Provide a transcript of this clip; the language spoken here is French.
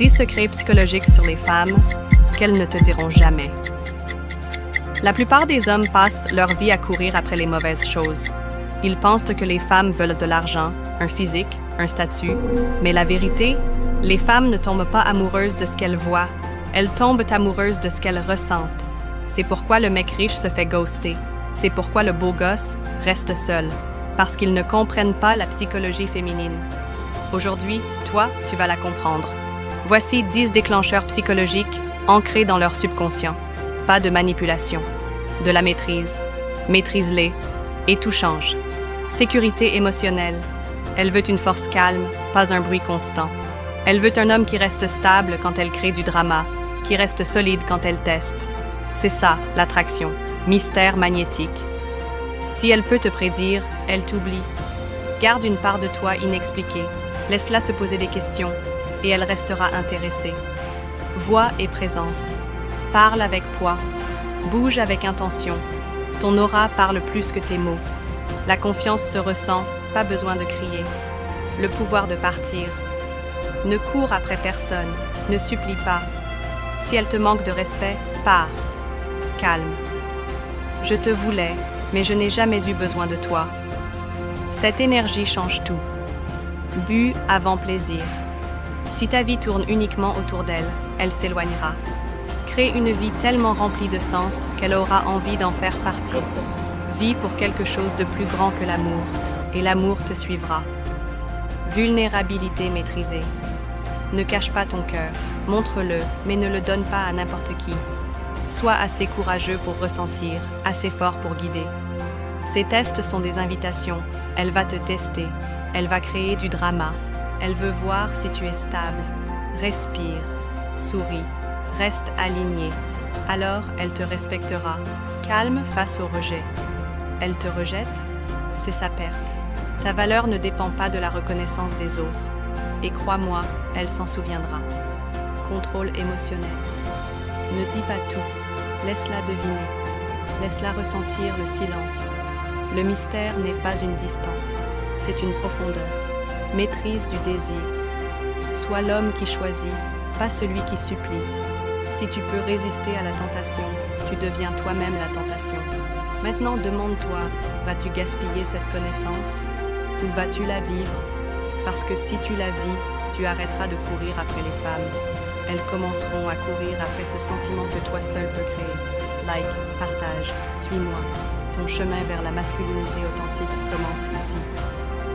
10 secrets psychologiques sur les femmes qu'elles ne te diront jamais. La plupart des hommes passent leur vie à courir après les mauvaises choses. Ils pensent que les femmes veulent de l'argent, un physique, un statut, mais la vérité, les femmes ne tombent pas amoureuses de ce qu'elles voient, elles tombent amoureuses de ce qu'elles ressentent. C'est pourquoi le mec riche se fait ghoster. C'est pourquoi le beau gosse reste seul, parce qu'ils ne comprennent pas la psychologie féminine. Aujourd'hui, toi, tu vas la comprendre. Voici 10 déclencheurs psychologiques ancrés dans leur subconscient. Pas de manipulation, de la maîtrise. Maîtrise-les et tout change. Sécurité émotionnelle. Elle veut une force calme, pas un bruit constant. Elle veut un homme qui reste stable quand elle crée du drama, qui reste solide quand elle teste. C'est ça, l'attraction. Mystère magnétique. Si elle peut te prédire, elle t'oublie. Garde une part de toi inexpliquée. Laisse-la se poser des questions et elle restera intéressée. Voix et présence. Parle avec poids. Bouge avec intention. Ton aura parle plus que tes mots. La confiance se ressent, pas besoin de crier. Le pouvoir de partir. Ne cours après personne, ne supplie pas. Si elle te manque de respect, pars. Calme. Je te voulais, mais je n'ai jamais eu besoin de toi. Cette énergie change tout. Bu avant plaisir. Si ta vie tourne uniquement autour d'elle, elle s'éloignera. Crée une vie tellement remplie de sens qu'elle aura envie d'en faire partie. Vis pour quelque chose de plus grand que l'amour, et l'amour te suivra. Vulnérabilité maîtrisée. Ne cache pas ton cœur, montre-le, mais ne le donne pas à n'importe qui. Sois assez courageux pour ressentir, assez fort pour guider. Ces tests sont des invitations. Elle va te tester. Elle va créer du drama. Elle veut voir si tu es stable. Respire. Souris. Reste aligné. Alors, elle te respectera. Calme face au rejet. Elle te rejette, c'est sa perte. Ta valeur ne dépend pas de la reconnaissance des autres. Et crois-moi, elle s'en souviendra. Contrôle émotionnel. Ne dis pas tout. Laisse-la deviner. Laisse-la ressentir le silence. Le mystère n'est pas une distance, c'est une profondeur. Maîtrise du désir. Sois l'homme qui choisit, pas celui qui supplie. Si tu peux résister à la tentation, tu deviens toi-même la tentation. Maintenant, demande-toi, vas-tu gaspiller cette connaissance ou vas-tu la vivre? Parce que si tu la vis, tu arrêteras de courir après les femmes. Elles commenceront à courir après ce sentiment que toi seul peux créer. Like, partage, suis-moi. Ton chemin vers la masculinité authentique commence ici.